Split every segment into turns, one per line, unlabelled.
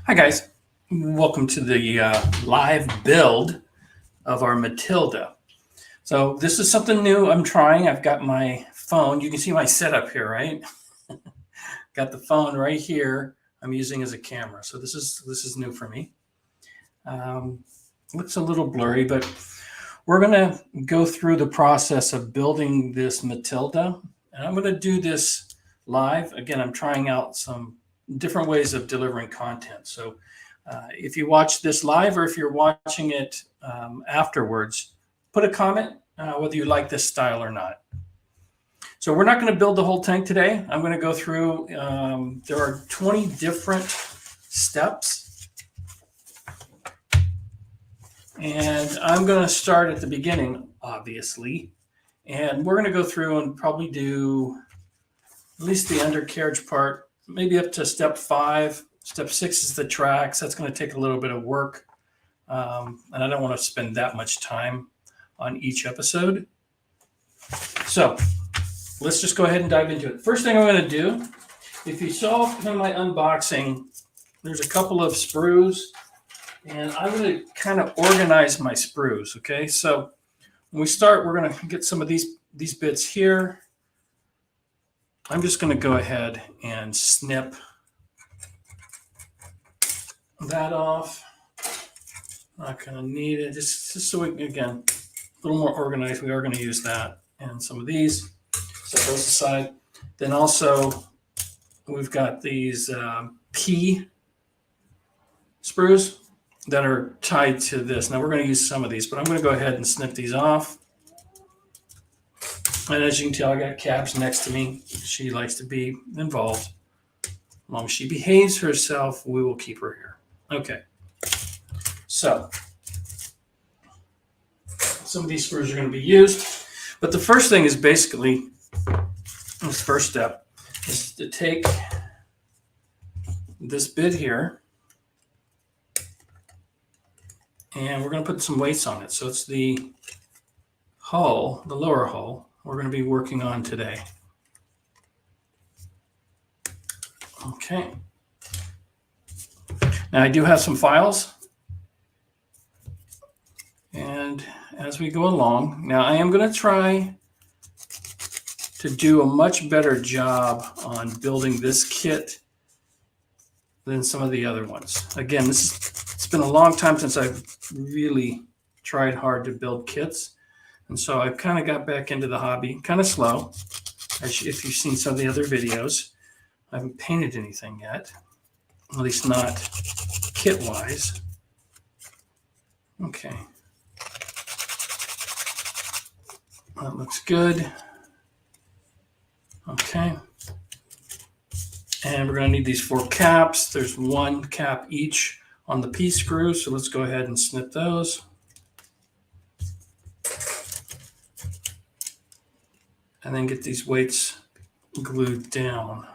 Hi guys, welcome to the live build of our Matilda. So this is something new I'm trying. I've got my phone. You can see my setup here, right? Got the phone right here. I'm using as a camera. So this is new for me. Looks a little blurry, but we're gonna go through the process of building this Matilda, and I'm gonna do this live. Again, I'm trying out some different ways of delivering content. So if you watch this live or if you're watching it afterwards, put a comment whether you like this style or not. So we're not going to build the whole tank today. I'm going to go through, there are 20 different steps. And I'm going to start at the beginning, obviously. And we're going to go through and probably do at least the undercarriage part, maybe up to step 5. Step 6 is the tracks. That's going to take a little bit of work. And I don't want to spend that much time on each episode. So let's just go ahead and dive into it. First thing I'm going to do, if you saw in my unboxing, there's a couple of sprues. And I'm going to kind of organize my sprues, okay? So when we start, we're going to get some of these bits here. I'm just going to go ahead and snip that off. Not going to need it. Just so we can, again, a little more organized. We are going to use that. And some of these. Set those aside. Then also, we've got these P sprues that are tied to this. Now we're going to use some of these, but I'm going to go ahead and snip these off. And as you can tell, I got Cabs next to me. She likes to be involved. As long as she behaves herself, we will keep her here. Okay. So some of these screws are going to be used. But the first thing is basically, this first step is to take this bit here. And we're going to put some weights on it. So it's the hull, the lower hull, we're going to be working on today. Okay. Now I do have some files. And as we go along, now I am going to try to do a much better job on building this kit than some of the other ones. Again, it's been a long time since I've really tried hard to build kits. And so I've kind of got back into the hobby, kind of slow, if you've seen some of the other videos. I haven't painted anything yet, at least not kit-wise. Okay. That looks good. Okay. And we're going to need these 4 caps. There's 1 cap each on the P screw, so let's go ahead and snip those. And then get these weights glued down.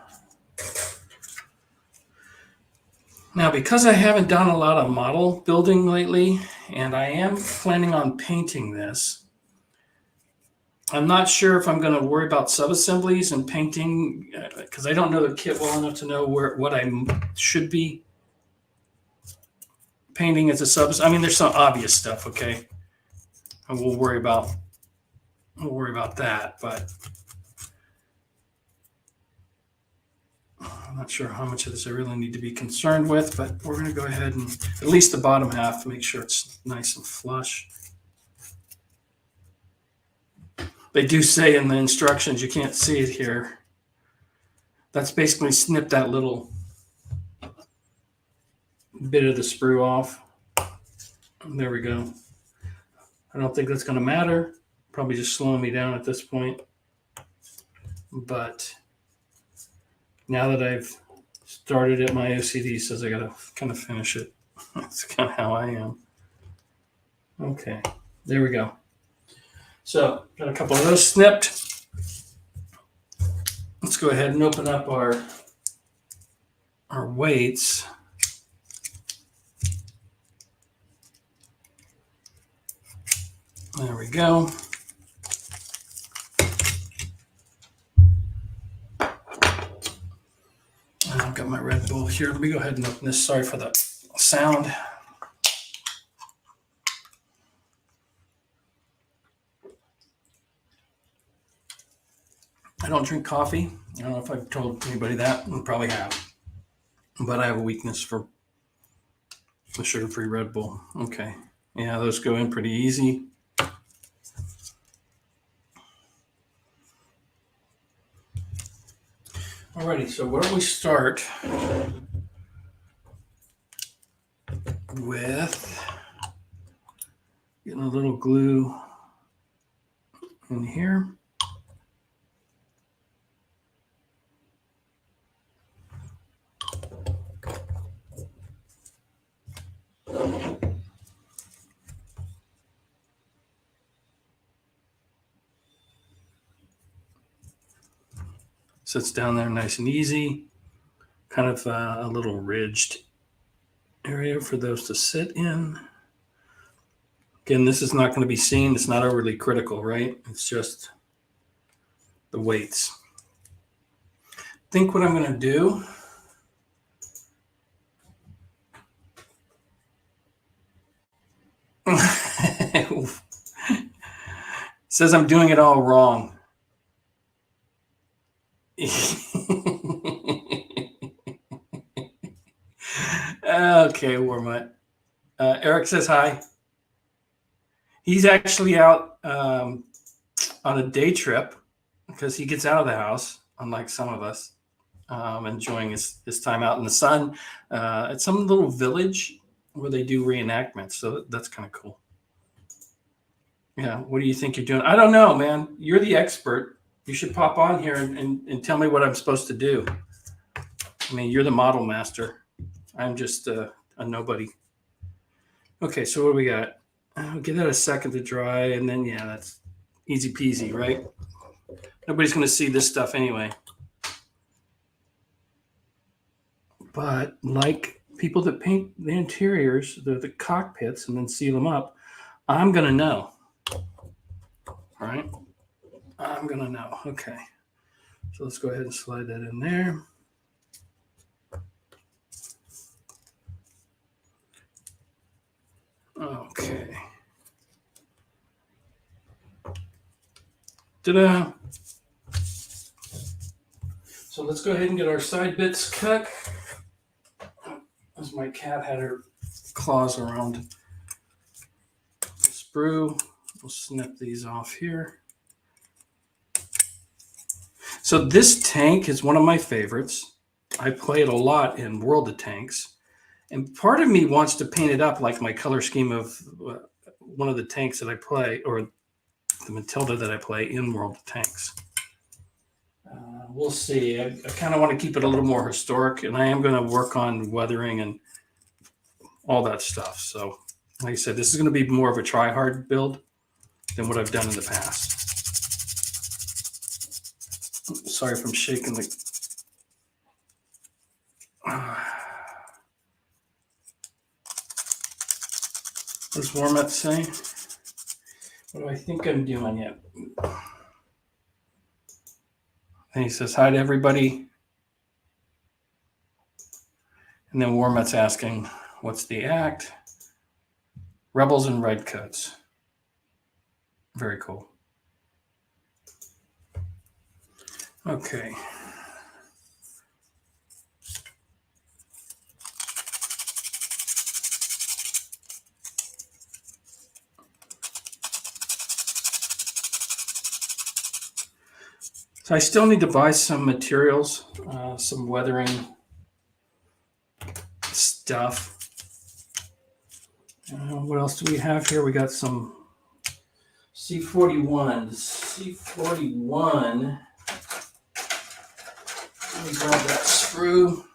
Now, because I haven't done a lot of model building lately, and I am planning on painting this, I'm not sure if I'm going to worry about sub-assemblies and painting, because I don't know the kit well enough to know what I should be painting as a sub. I mean, there's some obvious stuff, okay? And we'll worry about that, but I'm not sure how much of this I really need to be concerned with, but we're going to go ahead and at least the bottom half, make sure it's nice and flush. They do say in the instructions, you can't see it here, that's basically snip that little bit of the sprue off. There we go. I don't think that's going to matter. Probably just slowing me down at this point. But now that I've started it, my OCD says I got to kind of finish it. That's kind of how I am. Okay, there we go. So got a couple of those snipped. Let's go ahead and open up our weights. There we go. And I've got my Red Bull here. Let me go ahead and open this. Sorry for the sound. I don't drink coffee. I don't know if I've told anybody that. I probably have. But I have a weakness for the sugar-free Red Bull. Okay. Yeah, those go in pretty easy. Alrighty, so why don't we start with getting a little glue in here. Sits down there nice and easy. Kind of a little ridged area for those to sit in. Again, this is not going to be seen. It's not overly critical, right? It's just the weights. I think what I'm going to do says I'm doing it all wrong. Okay, Warmut. Eric says hi. He's actually out on a day trip because he gets out of the house, unlike some of us, enjoying his time out in the sun at some little village where they do reenactments. So that's kind of cool. Yeah, what do you think you're doing? I don't know, man. You're the expert. You should pop on here and tell me what I'm supposed to do. I mean, you're the model master. I'm just a nobody. Okay, so what do we got? I'll give that a second to dry, and then, yeah, that's easy peasy, right? Nobody's going to see this stuff anyway. But like people that paint the interiors, the cockpits, and then seal them up, I'm going to know. All right? I'm going to know. Okay. So let's go ahead and slide that in there. Okay. Ta-da! So let's go ahead and get our side bits cut. As my cat had her claws around the sprue, we'll snip these off here. So this tank is one of my favorites. I play it a lot in World of Tanks. And part of me wants to paint it up like my color scheme of one of the tanks that I play, or the Matilda that I play in World of Tanks. We'll see. I kind of want to keep it a little more historic, and I am going to work on weathering and all that stuff. So, like I said, this is going to be more of a try-hard build than what I've done in the past. Sorry if I'm shaking the... What does Warmut say? What do I think I'm doing yet? And he says, hi to everybody. And then Warmut's asking, what's the act? Rebels in Redcoats. Very cool. Okay. So I still need to buy some materials, some weathering stuff. What else do we have here? We got some C41s. C41. Let me grab that sprue.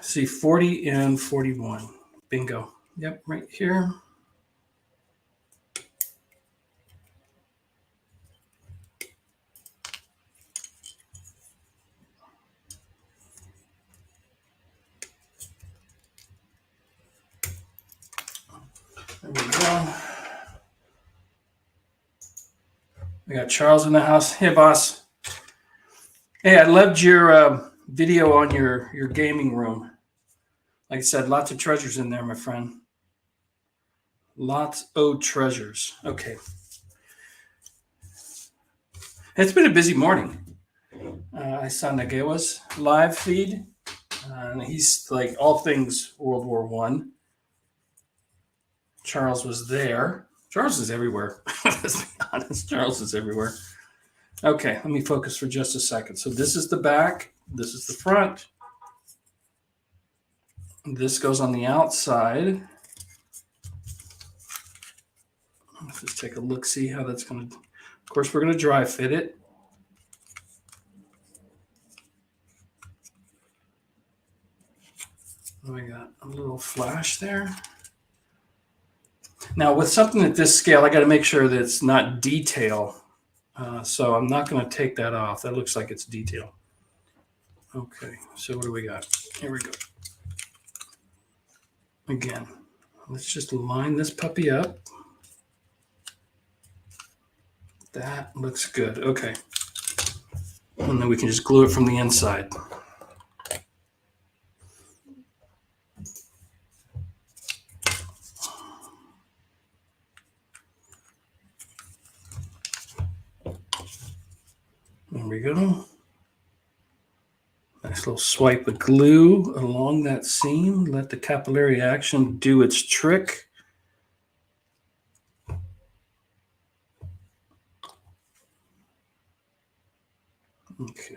C40 and 41. Bingo. Yep, right here. There we go. We got Charles in the house. Hey, boss. Hey, I loved your video on your gaming room. Like I said, lots of treasures in there, my friend. Lots of treasures. Okay. It's been a busy morning. I saw Nagewa's live feed. And he's like all things World War One. Charles was there. Charles is everywhere. Let's be honest. Charles is everywhere. Okay, let me focus for just a second. So this is the back. This is the front. This goes on the outside. Let's just take a look, see how that's going to... Of course, we're going to dry fit it. We got a little flash there. Now, with something at this scale, I got to make sure that it's not detail. So I'm not going to take that off. That looks like it's detail. Okay, so what do we got? Here we go. Again, let's just line this puppy up. That looks good. Okay. And then we can just glue it from the inside. There we go. Nice little swipe of glue along that seam. Let the capillary action do its trick. Okay.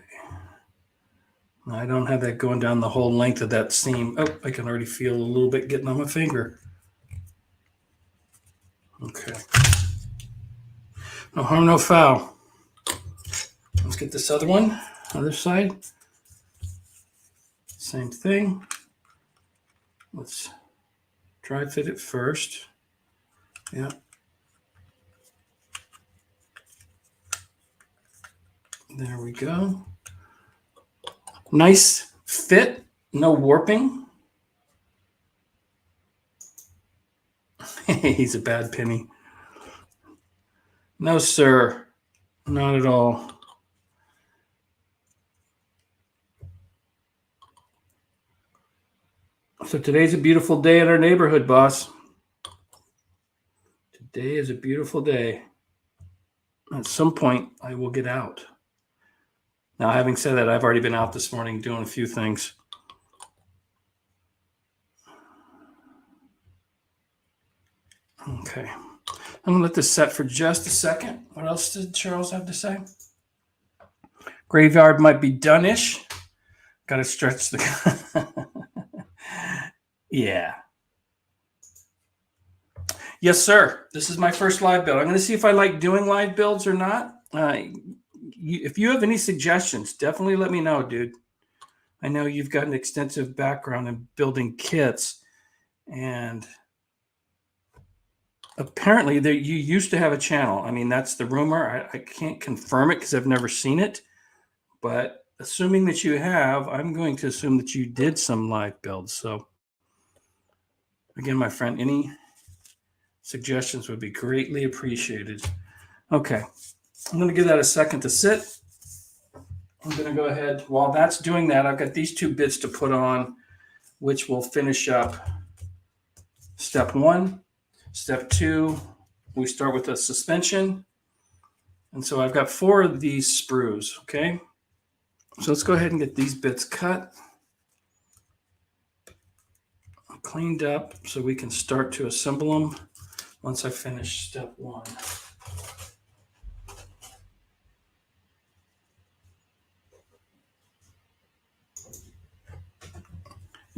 I don't have that going down the whole length of that seam. Oh, I can already feel a little bit getting on my finger. Okay. No harm, no foul. Let's get this other one, other side. Same thing. Let's dry fit it first. Yeah. There we go. Nice fit, no warping. He's a bad penny. No, sir. Not at all. So today's a beautiful day in our neighborhood, boss. Today is a beautiful day. At some point, I will get out. Now, having said that, I've already been out this morning doing a few things. Okay. I'm going to let this set for just a second. What else did Charles have to say? Graveyard might be done-ish. Got to stretch the... Yeah. Yes, sir. This is my first live build. I'm going to see if I like doing live builds or not. If you have any suggestions, definitely let me know, dude. I know you've got an extensive background in building kits, and apparently you used to have a channel. I mean, that's the rumor. I can't confirm it because I've never seen it, but assuming that you have, I'm going to assume that you did some live builds. So again, my friend, any suggestions would be greatly appreciated. Okay. I'm going to give that a second to sit. I'm going to go ahead. While that's doing that, I've got these two bits to put on, which will finish up step one. Step two, we start with a suspension. And so I've got 4 of these sprues, okay? So let's go ahead and get these bits cut, cleaned up, so we can start to assemble them once I finish step one.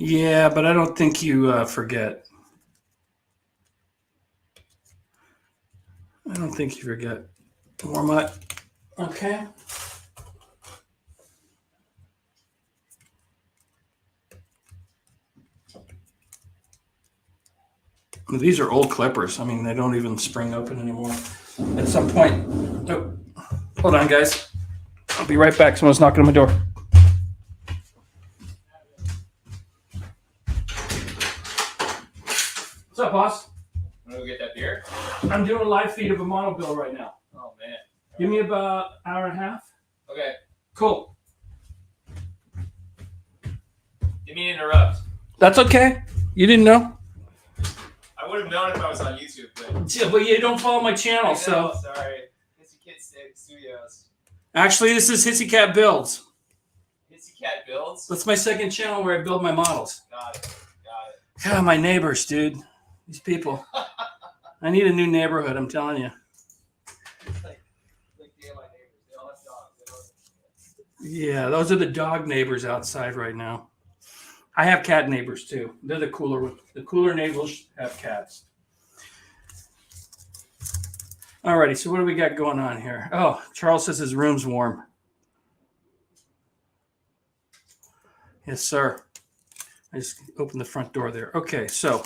Yeah, but I don't think you forget. I don't think you forget. Warm up. Okay. These are old clippers. I mean, they don't even spring open anymore. At some point, oh, hold on, guys. I'll be right back. Someone's knocking on my door. What's up, boss?
Want to go get that beer?
I'm doing a live feed of a mono bill right now.
Oh, man.
Give me about an hour and a half.
Okay.
Cool.
Didn't mean to interrupt.
That's okay. You didn't know?
I would have known if I was on YouTube, but...
Yeah, but you don't follow my channel, so...
Sorry. Hissy Kid Studios.
Actually, this is Hissy Cat Builds.
Hissy Cat Builds?
That's my second channel where I build my models.
Got it.
God, my neighbors, dude. These people. I need a new neighborhood, I'm telling you.
It's like my neighbors. They all have dogs.
Yeah, those are the dog neighbors outside right now. I have cat neighbors too. They're the cooler neighbors have cats. Alrighty, so what do we got going on here? Oh, Charles says his room's warm. Yes, sir. I just opened the front door there. Okay, so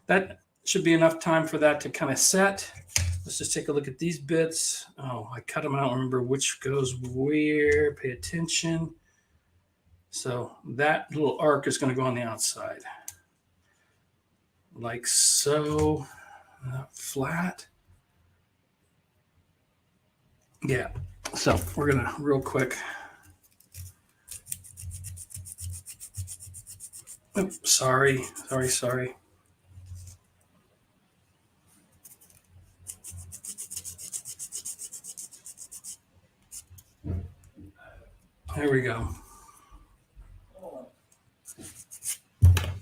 that should be enough time for that to kind of set. Let's just take a look at these bits. Oh, I cut them. I don't remember which goes where. Pay attention. So that little arc is going to go on the outside. Like so. Flat. Yeah. So we're going to real quick. Oops, sorry. There we go.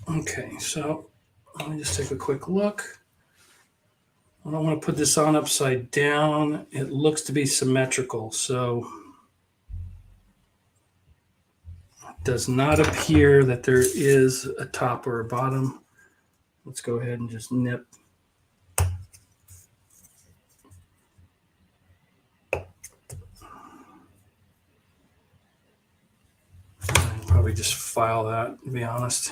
Okay, so let me just take a quick look. I don't want to put this on upside down. It looks to be symmetrical, so it does not appear that there is a top or a bottom. Let's go ahead and just nip. I'll probably just file that, to be honest.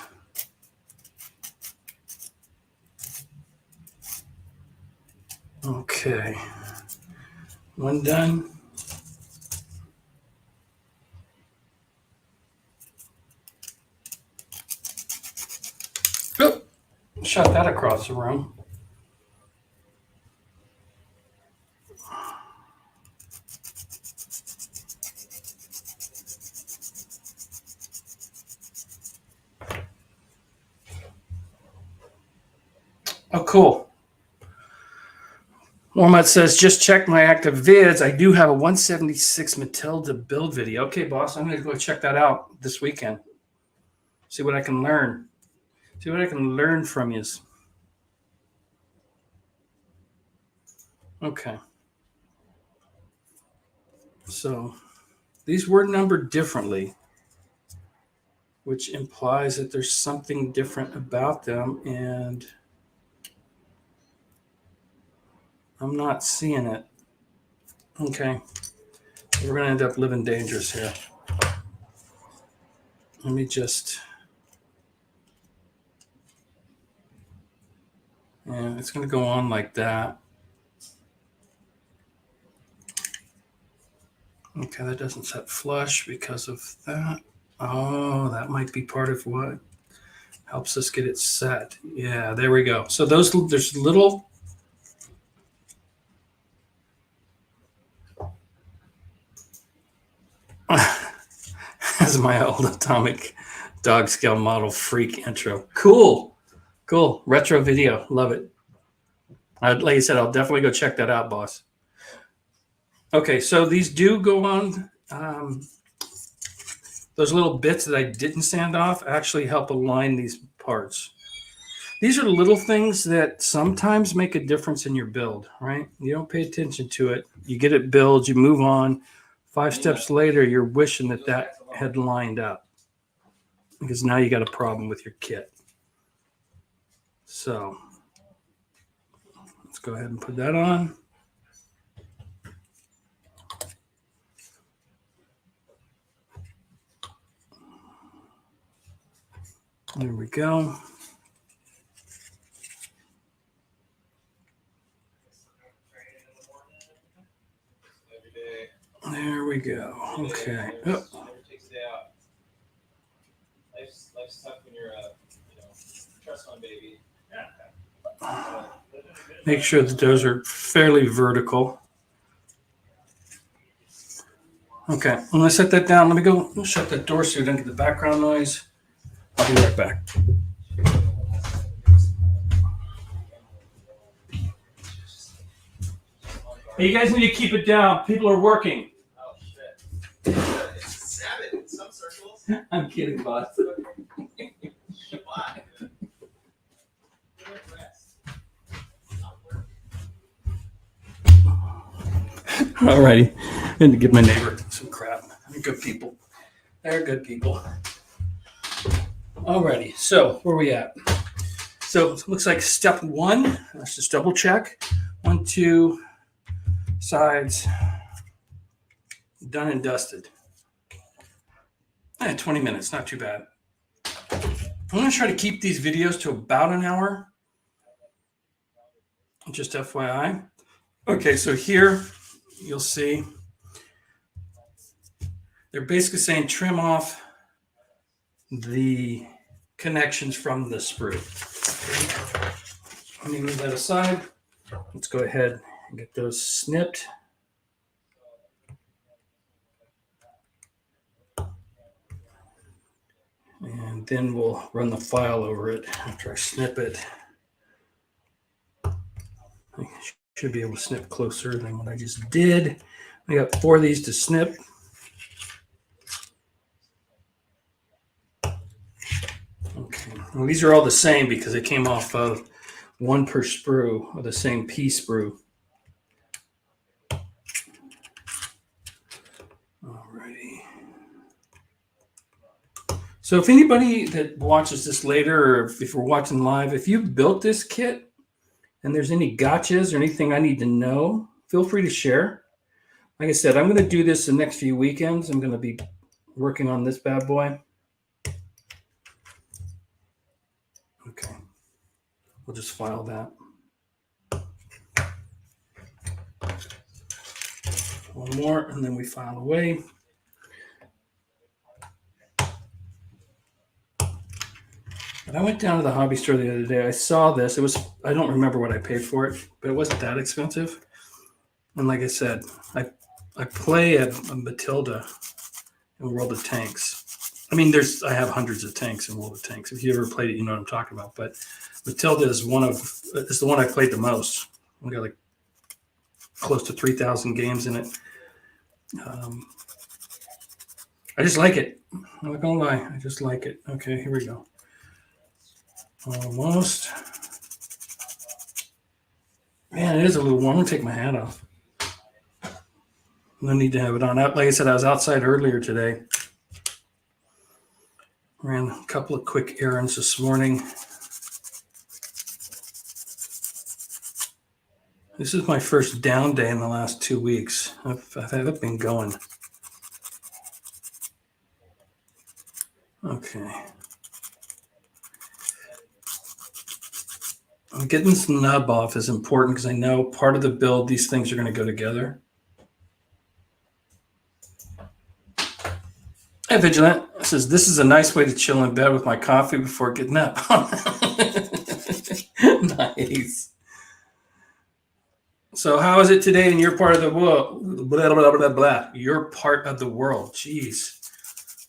Okay, one done. Oh, shot that across the room. Oh, cool. Walmart says, just check my active vids. I do have a 176 Matilda build video. Okay, boss, I'm going to go check that out this weekend. See what I can learn. See what I can learn from you. Okay. So these were numbered differently, which implies that there's something different about them, and I'm not seeing it. Okay. We're going to end up living dangerous here. Let me just... Yeah, it's going to go on like that. Okay, that doesn't set flush because of that. Oh, that might be part of what helps us get it set. Yeah, there we go. So there's little... As my old atomic dog scale model freak intro. Cool. Retro video. Love it. Like I said, I'll definitely go check that out, boss. Okay, so these do go on. Those little bits that I didn't sand off actually help align these parts. These are little things that sometimes make a difference in your build, right? You don't pay attention to it. You get it built, you move on. 5 steps later, you're wishing that had lined up, because now you got a problem with your kit. So let's go ahead and put that on. There we go. There we go. Okay. Oh.
Life's tough when you're a trust fund baby.
Make sure that those are fairly vertical. Okay, I'm gonna set that down. Let me go shut that door so you don't get the background noise. I'll be right back. Hey, you guys need to keep it down. People are working.
Oh shit. It's Sabbath in some circles.
I'm kidding, boss.
Shabbat.
Alrighty. I had to give my neighbor some crap. They're good people. They're good people. Alrighty. So where are we at? So it looks like step one. Let's just double check. 1, 2 sides. Done and dusted. 20 minutes, not too bad. I'm going to try to keep these videos to about an hour. Just FYI. Okay, so here you'll see they're basically saying trim off the connections from the sprue. Let me move that aside. Let's go ahead and get those snipped. And then we'll run the file over it after I snip it. I should be able to snip closer than what I just did. I got 4 of these to snip. Okay, well, these are all the same because they came off of 1 per sprue, or the same P sprue. Alrighty. So if anybody that watches this later, or if we're watching live, if you built this kit and there's any gotchas or anything I need to know, feel free to share. Like I said, I'm going to do this the next few weekends. I'm going to be working on this bad boy. Okay. We'll just file that. One more, and then we file away. But I went down to the hobby store the other day. I saw this. It was, I don't remember what I paid for it, but it wasn't that expensive. And like I said, I play a Matilda in World of Tanks. I mean, I have hundreds of tanks in World of Tanks. If you ever played it, you know what I'm talking about. But Matilda is the one I played the most. We got like close to 3,000 games in it. I just like it. I'm not gonna lie. I just like it. Okay, here we go. Almost. Man, it is a little warm. I'm gonna take my hat off. No need to have it on. Like I said, I was outside earlier today. Ran a couple of quick errands this morning. This is my first down day in the last 2 weeks. I've been going. Okay. Getting this nub off is important because I know part of the build, these things are going to go together. Hey, Vigilant says, this is a nice way to chill in bed with my coffee before getting up. Nice. So how is it today in your part of the world? Blah, blah, blah, blah. Your part of the world. Jeez.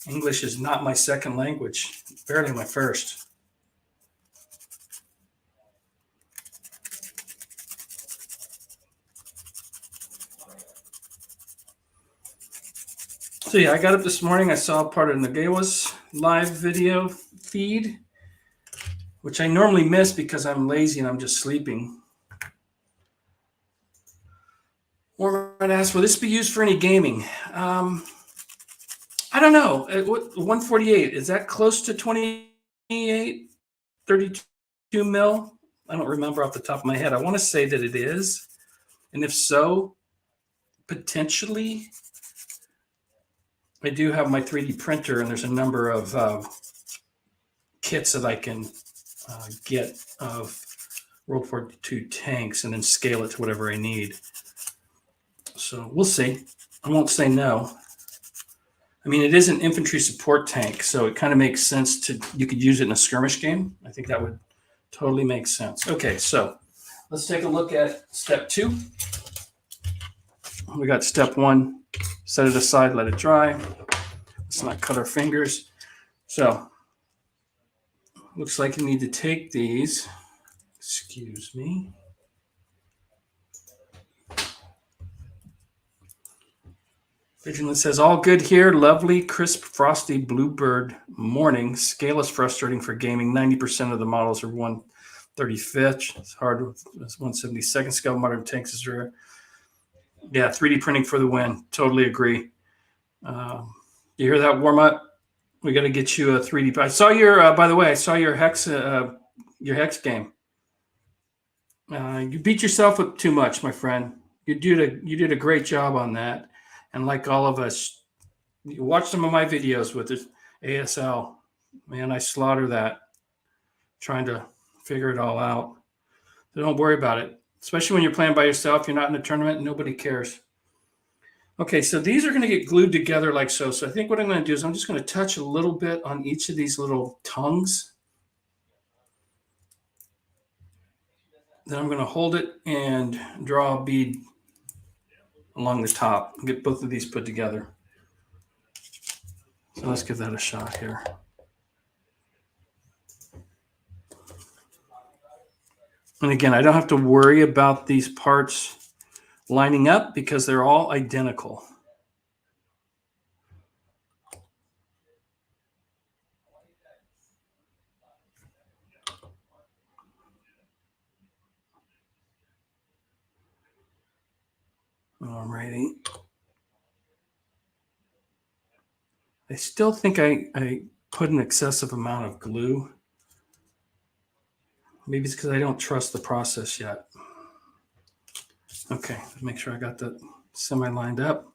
English is not my second language. Barely my first. So yeah, I got up this morning. I saw part of Nagawa's live video feed, which I normally miss because I'm lazy and I'm just sleeping. Or I'd ask, will this be used for any gaming? I don't know. 148, is that close to 28, 32 mil? I don't remember off the top of my head. I want to say that it is. And if so, potentially, I do have my 3D printer, and there's a number of kits that I can get of World War II tanks and then scale it to whatever I need. So we'll see. I won't say no. I mean, it is an infantry support tank, so it kind of makes sense you could use it in a skirmish game. I think that would totally make sense. Okay, so let's take a look at step 2. We got step 1. Set it aside, let it dry. Let's not cut our fingers. So looks like you need to take these. Excuse me. Vigilant says, all good here. Lovely, crisp, frosty bluebird morning. Scale is frustrating for gaming. 90% of the models are 1/35. It's hard with 1/72 scale. Modern tanks is rare. Yeah, 3D printing for the win. Totally agree. You hear that, warm up? We got to get you a 3D. I saw your, by the way, I saw your hex game. You beat yourself up too much, my friend. You did a great job on that. And like all of us, you watch some of my videos with this ASL. Man, I slaughter that trying to figure it all out. So don't worry about it. Especially when you're playing by yourself, you're not in a tournament, nobody cares. Okay, so these are going to get glued together like so. So I think what I'm going to do is I'm just going to touch a little bit on each of these little tongues. Then I'm going to hold it and draw a bead along the top and get both of these put together. So let's give that a shot here. And again, I don't have to worry about these parts lining up because they're all identical. Alrighty. I still think I put an excessive amount of glue. Maybe it's because I don't trust the process yet. Okay, make sure I got that semi lined up.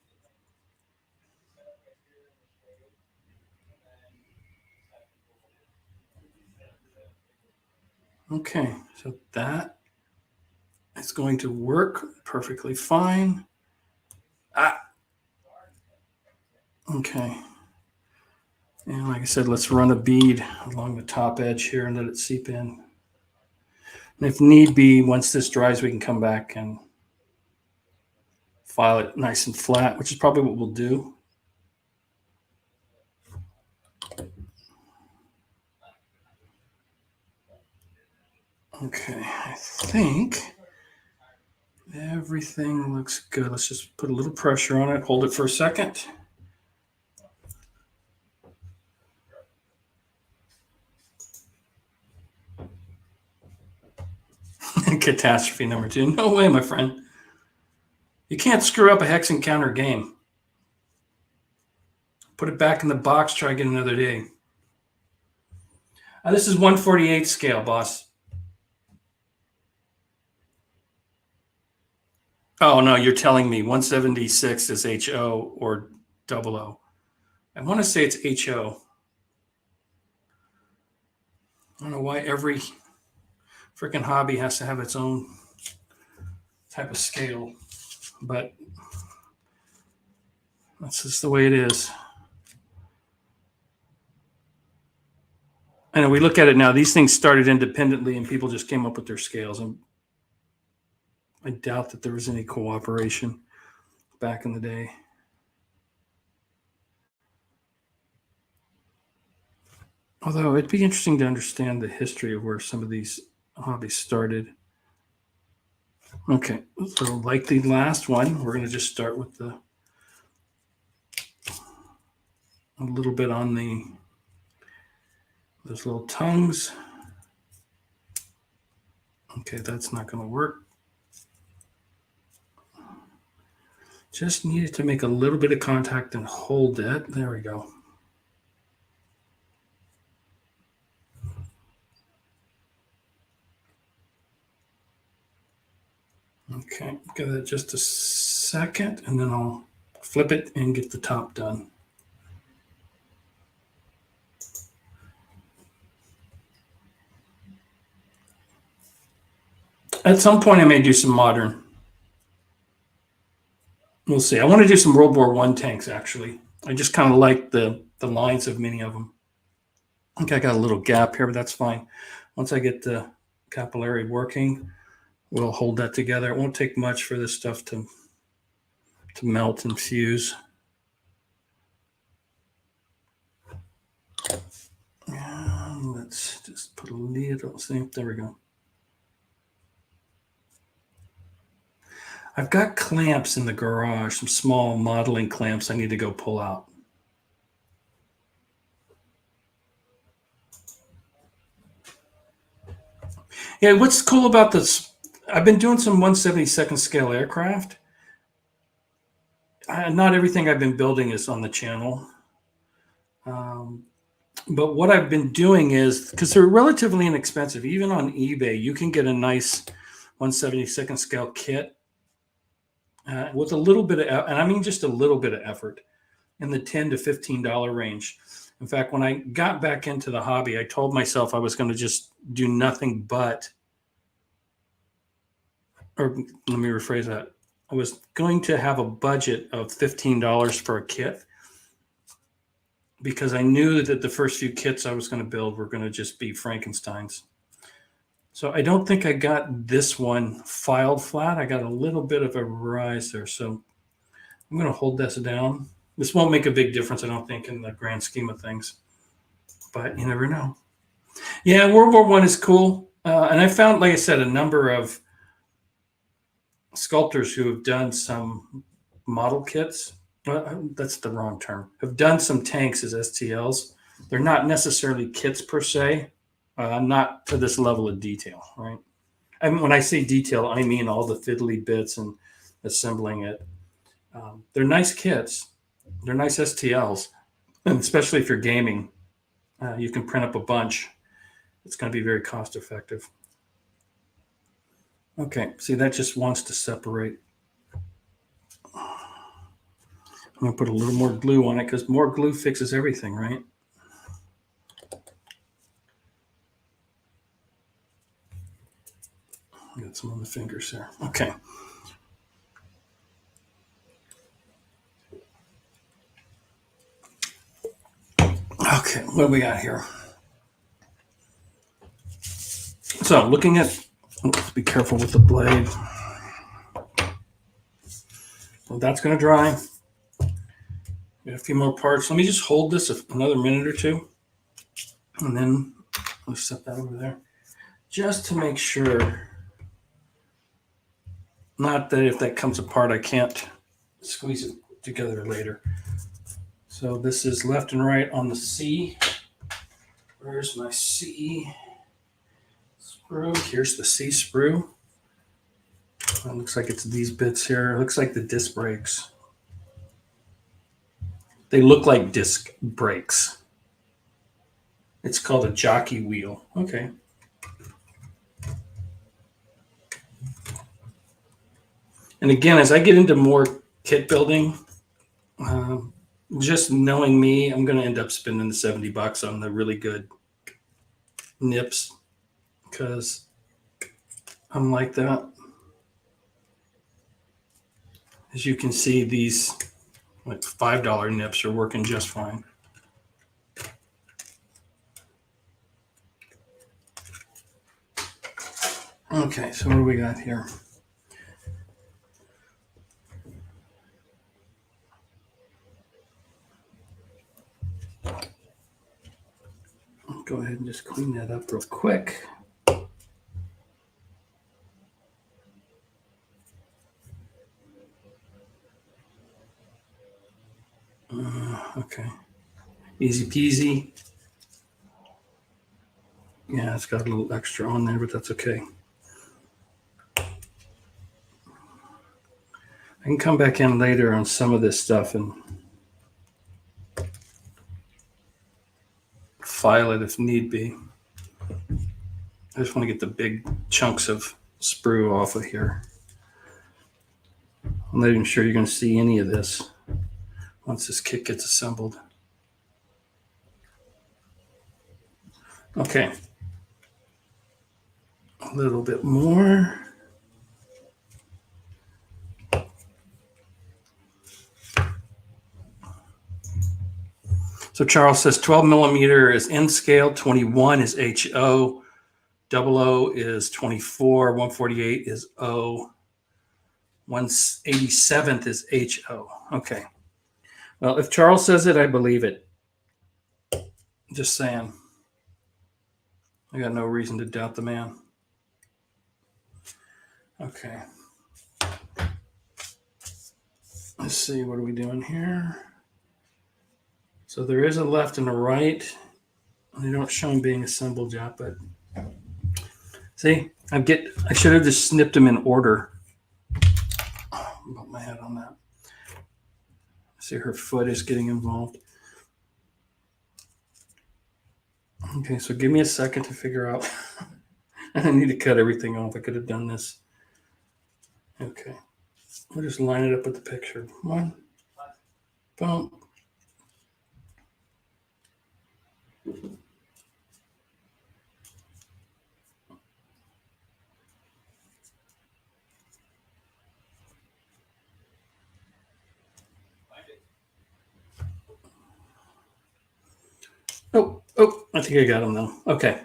Okay, so that is going to work perfectly fine. Okay. And like I said, let's run a bead along the top edge here and let it seep in. And if need be, once this dries, we can come back and file it nice and flat, which is probably what we'll do. Okay, I think everything looks good. Let's just put a little pressure on it, hold it for a second. Catastrophe number 2. No way, my friend. You can't screw up a hex encounter game. Put it back in the box, try again another day. This is 1/48 scale, boss. Oh, no, you're telling me 176 is HO or 00. I want to say it's HO. I don't know why every freaking hobby has to have its own type of scale, but that's just the way it is. And we look at it now, these things started independently and people just came up with their scales. And I doubt that there was any cooperation back in the day. Although it'd be interesting to understand the history of where some of these hobbies started. Okay, so like the last one, we're going to just start with a little bit on those little tongues. Okay, that's not going to work. Just needed to make a little bit of contact and hold it. There we go. Okay, give it just a second and then I'll flip it and get the top done. At some point I may do some modern. We'll see. I want to do some World War I tanks, actually. I just kind of like the lines of many of them. I think I got a little gap here, but that's fine. Once I get the capillary working, we'll hold that together. It won't take much for this stuff to melt and fuse. And let's just put a little, see, there we go. I've got clamps in the garage, some small modeling clamps I need to go pull out. Yeah, what's cool about this, I've been doing some 1/72nd scale aircraft. Not everything I've been building is on the channel. But what I've been doing is, because they're relatively inexpensive, even on eBay, you can get a nice 1/72nd scale kit with a little bit of, and I mean just a little bit of effort, in the $10 to $15 range. In fact, when I got back into the hobby, I told myself I was going to just do nothing but, or let me rephrase that. I was going to have a budget of $15 for a kit, because I knew that the first few kits I was going to build were going to just be Frankensteins. So I don't think I got this one filed flat. I got a little bit of a rise there. So I'm going to hold this down. This won't make a big difference, I don't think, in the grand scheme of things. But you never know. Yeah, World War I is cool. And I found, like I said, a number of sculptors who have done some model kits. That's the wrong term. Have done some tanks as STLs. They're not necessarily kits per se, not to this level of detail, right? I mean, when I say detail, I mean all the fiddly bits and assembling it. They're nice kits. They're nice STLs, and especially if you're gaming, you can print up a bunch. It's going to be very cost effective. Okay, see, that just wants to separate. I'm going to put a little more glue on it, because more glue fixes everything, right? Got some on the fingers there. Okay. Okay, what do we got here? So looking at, let's be careful with the blade. Well, that's going to dry. Got a few more parts. Let me just hold this another minute or two, and then I'll set that over there, just to make sure. Not that if that comes apart, I can't squeeze it together later. So this is left and right on the C. Where's my C sprue? Here's the C sprue. It looks like it's these bits here. It looks like the disc brakes. They look like disc brakes. It's called a jockey wheel. Okay. And again, as I get into more kit building, just knowing me, I'm going to end up spending the $70 on the really good nips, because I'm like that. As you can see, these like $5 nips are working just fine. Okay, so what do we got here? I'll go ahead and just clean that up real quick. Okay, easy peasy. Yeah, it's got a little extra on there, but that's okay. I can come back in later on some of this stuff and file it if need be. I just want to get the big chunks of sprue off of here. I'm not even sure you're going to see any of this once this kit gets assembled. Okay. A little bit more. So Charles says 12 millimeter is N scale, 21 is HO, 00 is 24, 148 is O, 187th is HO. Okay. Well, if Charles says it, I believe it. Just saying. I got no reason to doubt the man. Okay. Let's see, what are we doing here? So there is a left and a right. They don't show them being assembled yet, but see, I should have just snipped them in order. Bump my head on that. See, her foot is getting involved. Okay, so give me a second to figure out. I need to cut everything off. I could have done this. Okay. We'll just line it up with the picture. One. Boom. Oh, I think I got them though. Okay.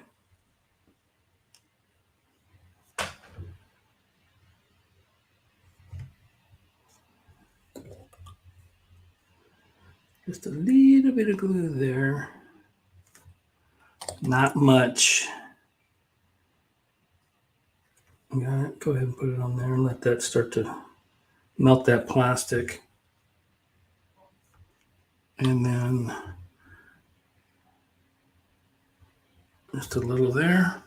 Just a little bit of glue there. Not much. Got it. Go ahead and put it on there and let that start to melt that plastic. And then just a little there.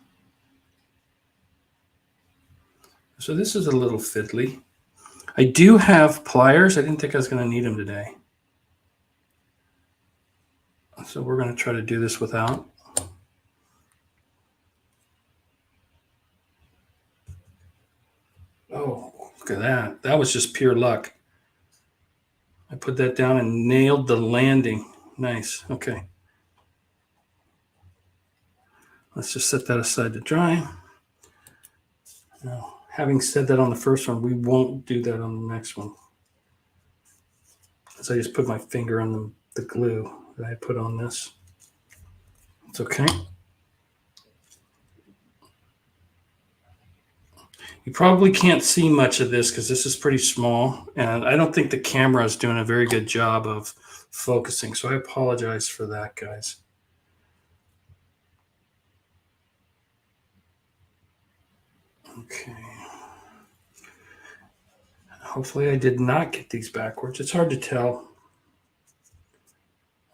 So this is a little fiddly. I do have pliers. I didn't think I was going to need them today. So we're going to try to do this without. Oh, look at that. That was just pure luck. I put that down and nailed the landing. Nice. Okay. Let's just set that aside to dry. Now, having said that on the first one, we won't do that on the next one. So I just put my finger on the glue that I put on this. It's okay. You probably can't see much of this because this is pretty small, and I don't think the camera is doing a very good job of focusing, so I apologize for that, guys. Okay. Hopefully I did not get these backwards. It's hard to tell.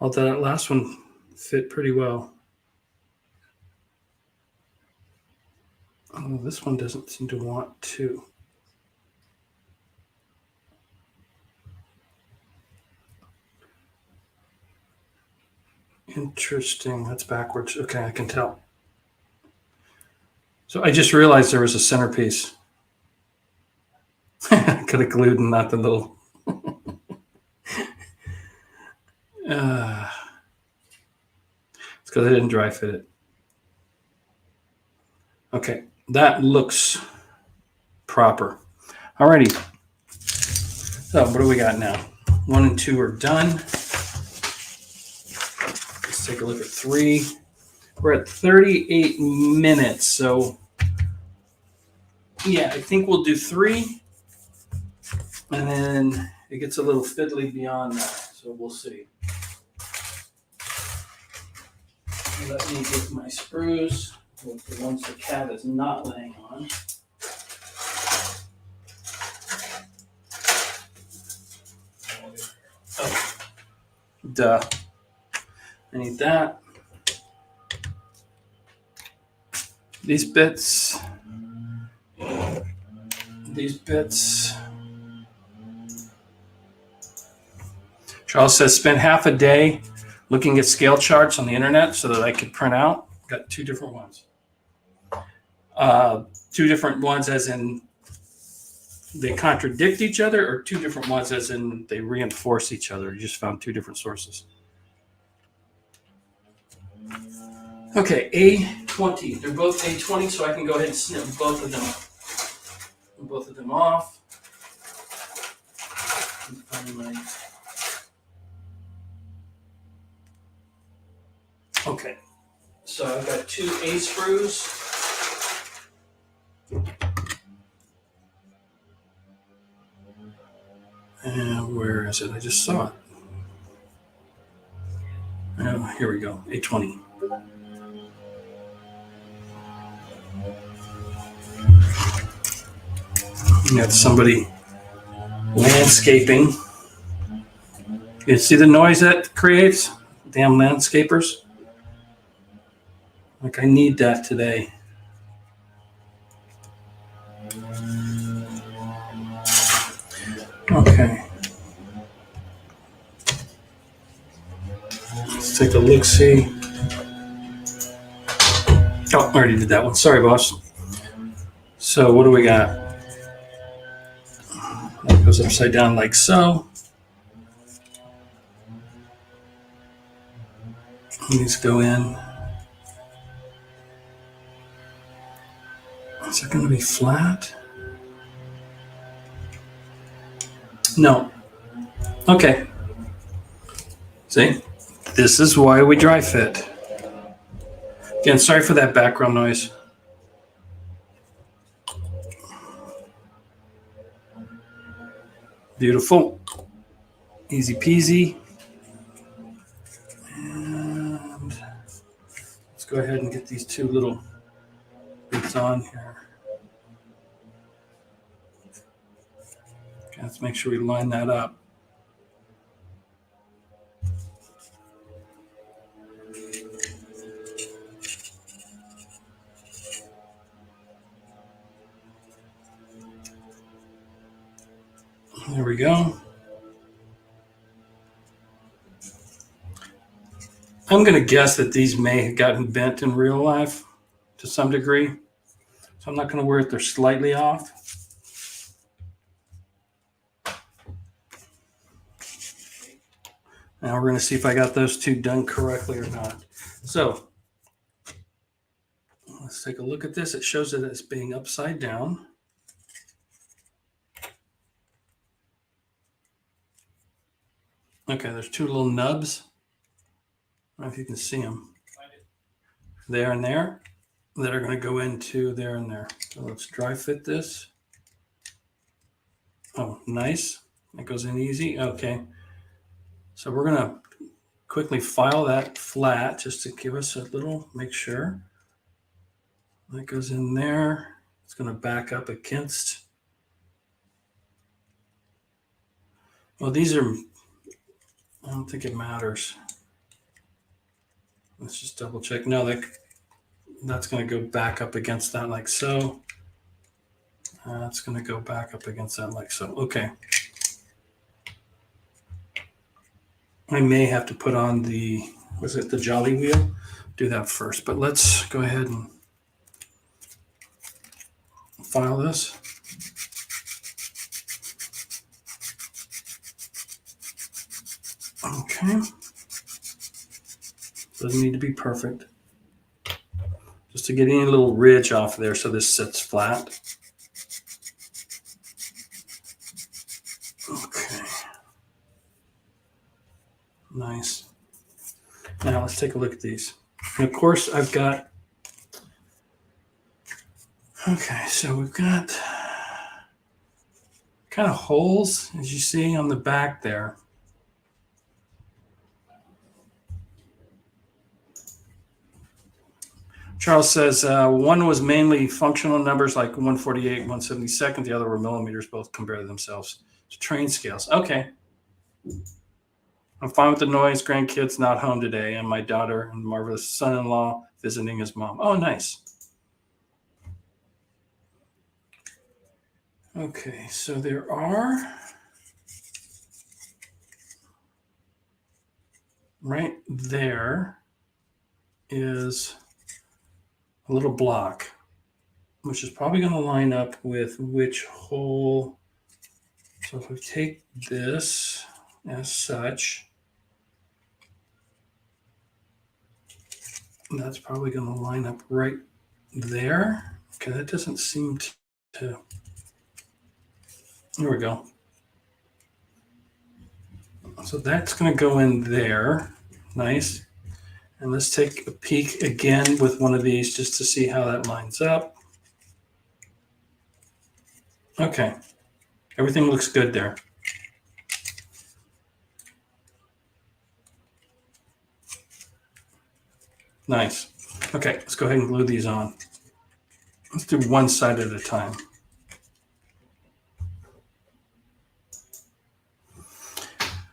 Although that last one fit pretty well. Oh, this one doesn't seem to want to. Interesting. That's backwards. Okay, I can tell. So I just realized there was a centerpiece. I could have glued and not the little. It's because I didn't dry fit it. Okay, that looks proper. Alrighty. So what do we got now? 1 and 2 are done. Let's take a look at 3. We're at 38 minutes. So yeah, I think we'll do 3. And then it gets a little fiddly beyond that. So we'll see. Let me get my sprues with the ones the cat is not laying on. Oh, duh. I need that. These bits. Charles says, spent half a day looking at scale charts on the internet so that I could print out. Got 2 different ones. 2 different ones as in they contradict each other, or 2 different ones as in they reinforce each other. You just found 2 different sources. Okay, A20. They're both A20, so I can go ahead and snip both of them off. Okay, so I've got 2 A screws. And where is it? I just saw it. Oh, here we go, A20. We got somebody landscaping. You see the noise that creates? Damn landscapers. Like, I need that today. Okay. Let's take a look-see. Oh, I already did that one. Sorry, boss. So what do we got? That goes upside down like so. These go in. Is it going to be flat? No. Okay. See? This is why we dry fit. Again, sorry for that background noise. Beautiful. Easy peasy. And let's go ahead and get these two little bits on here. Okay, let's make sure we line that up. There we go. I'm going to guess that these may have gotten bent in real life to some degree. So I'm not going to worry if they're slightly off. Now we're going to see if I got those two done correctly or not. So let's take a look at this. It shows that it's being upside down. Okay, there's two little nubs. I don't know if you can see them. There and there. That are going to go into there and there. So let's dry fit this. Oh, nice. That goes in easy. Okay. So we're going to quickly file that flat just to give us a little, make sure. That goes in there. It's going to back up against. Well, these are, I don't think it matters. Let's just double check. No, that's going to go back up against that like so. That's going to go back up against that like so. Okay. I may have to put on the, was it the jolly wheel? Do that first, but let's go ahead and file this. Okay. Doesn't need to be perfect. Just to get any little ridge off there so this sits flat. Okay. Nice. Now let's take a look at these. And of course I've got, okay, so we've got kind of holes, as you see on the back there. Charles says one was mainly functional numbers like 148, 172nd. The other were millimeters. Both compare themselves to train scales. Okay. I'm fine with the noise. Grandkids not home today, and my daughter and marvelous son-in-law visiting his mom. Oh, nice. Okay, so there are right there is a little block, which is probably going to line up with which hole. So if we take this as such, that's probably going to line up right there. Okay, that doesn't seem to. There we go. So that's going to go in there. Nice. And let's take a peek again with one of these just to see how that lines up. Okay. Everything looks good there. Nice. Okay, let's go ahead and glue these on. Let's do one side at a time.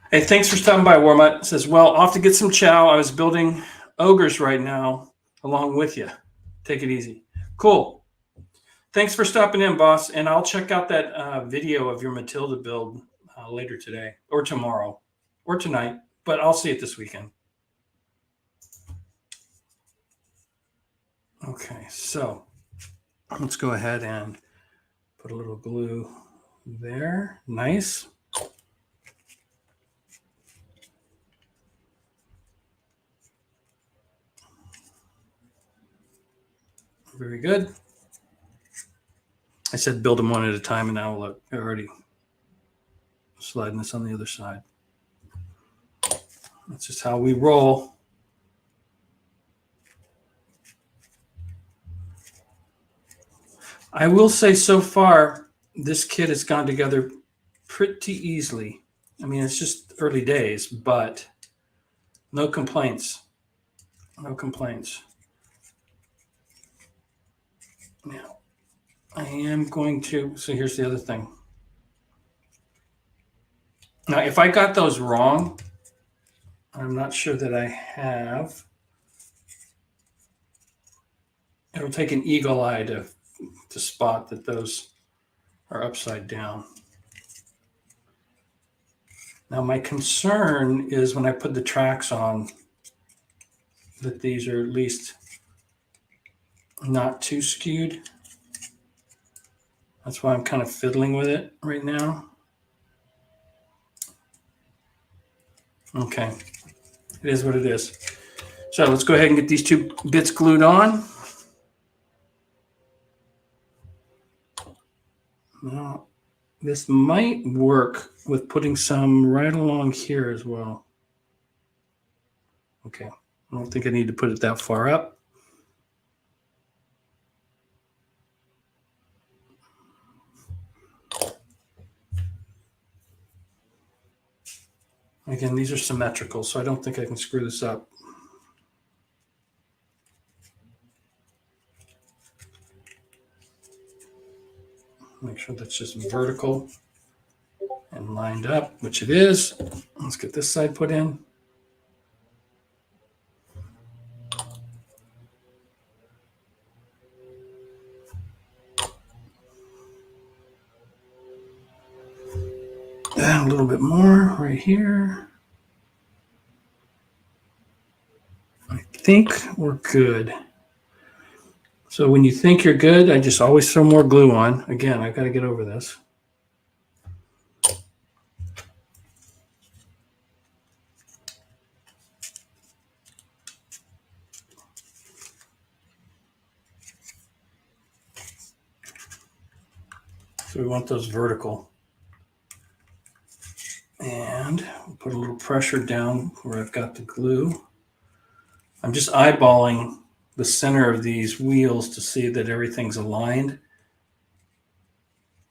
Hey, thanks for stopping by, Warmut. Says, well, off to get some chow. I was building ogres right now along with you. Take it easy. Cool. Thanks for stopping in, boss. And I'll check out that video of your Matilda build later today or tomorrow or tonight, but I'll see it this weekend. Okay, so let's go ahead and put a little glue there. Nice. Very good. I said build them one at a time, and now look, they're already sliding this on the other side. That's just how we roll. I will say so far, this kit has gone together pretty easily. I mean, it's just early days, but no complaints. No complaints. Now, I am going to, so here's the other thing. Now, if I got those wrong, I'm not sure that I have. It'll take an eagle eye to spot that those are upside down. Now, my concern is when I put the tracks on, that these are at least not too skewed. That's why I'm kind of fiddling with it right now. Okay, it is what it is. So let's go ahead and get these two bits glued on. Now, this might work with putting some right along here as well. Okay, I don't think I need to put it that far up. Again, these are symmetrical, so I don't think I can screw this up. Make sure that's just vertical and lined up, which it is. Let's get this side put in. And a little bit more right here. I think we're good. So when you think you're good, I just always throw more glue on. Again, I've got to get over this. So we want those vertical. And we'll put a little pressure down where I've got the glue. I'm just eyeballing the center of these wheels to see that everything's aligned.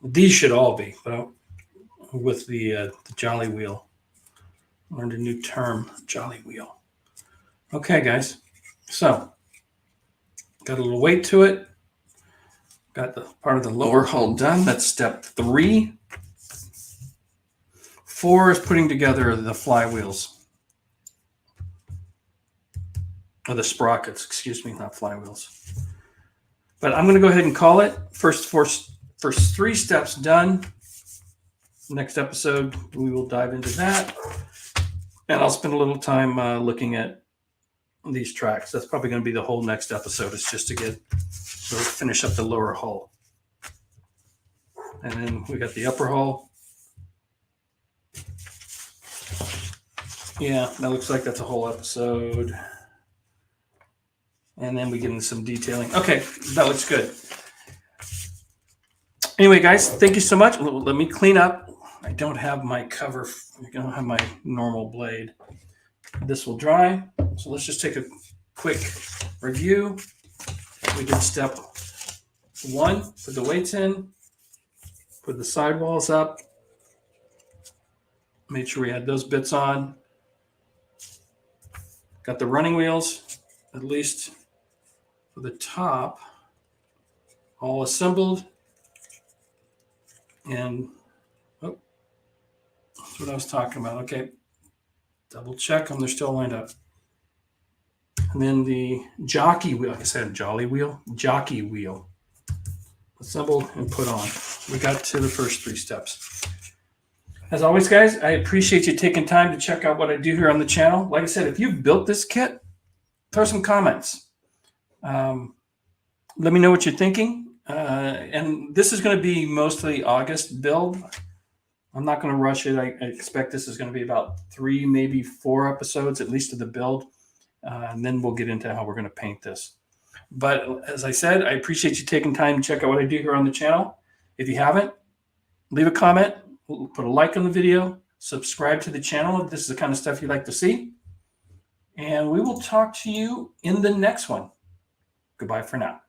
These should all be, but with the jolly wheel. Learned a new term, jolly wheel. Okay, guys. So, got a little weight to it. Got the part of the lower hull done. That's step 3. 4 is putting together the flywheels. Or the sprockets, excuse me, not flywheels. But I'm going to go ahead and call it. First 3 steps done. Next episode, we will dive into that. And I'll spend a little time looking at these tracks. That's probably going to be the whole next episode. It's just to finish up the lower hull. And then we got the upper hull. Yeah, that looks like that's a whole episode. And then we get into some detailing. Okay, that looks good. Anyway, guys, thank you so much. Let me clean up. I don't have my cover. I don't have my normal blade. This will dry. So let's just take a quick review. We did step 1, put the weights in, put the sidewalls up, made sure we had those bits on. Got the running wheels, at least for the top, all assembled. And that's what I was talking about. Okay, Double check them. They're still lined up. And then the jockey wheel, like I said, jockey wheel. Assembled and put on. We got to the first 3 steps. As always, guys, I appreciate you taking time to check out what I do here on the channel. Like I said, if you've built this kit, throw some comments. Let me know what you're thinking. And this is going to be mostly August build. I'm not going to rush it. I expect this is going to be about 3, maybe 4 episodes, at least of the build. And then we'll get into how we're going to paint this. But as I said, I appreciate you taking time to check out what I do here on the channel. If you haven't, leave a comment, put a like on the video, subscribe to the channel if this is the kind of stuff you like to see. And we will talk to you in the next one. Goodbye for now.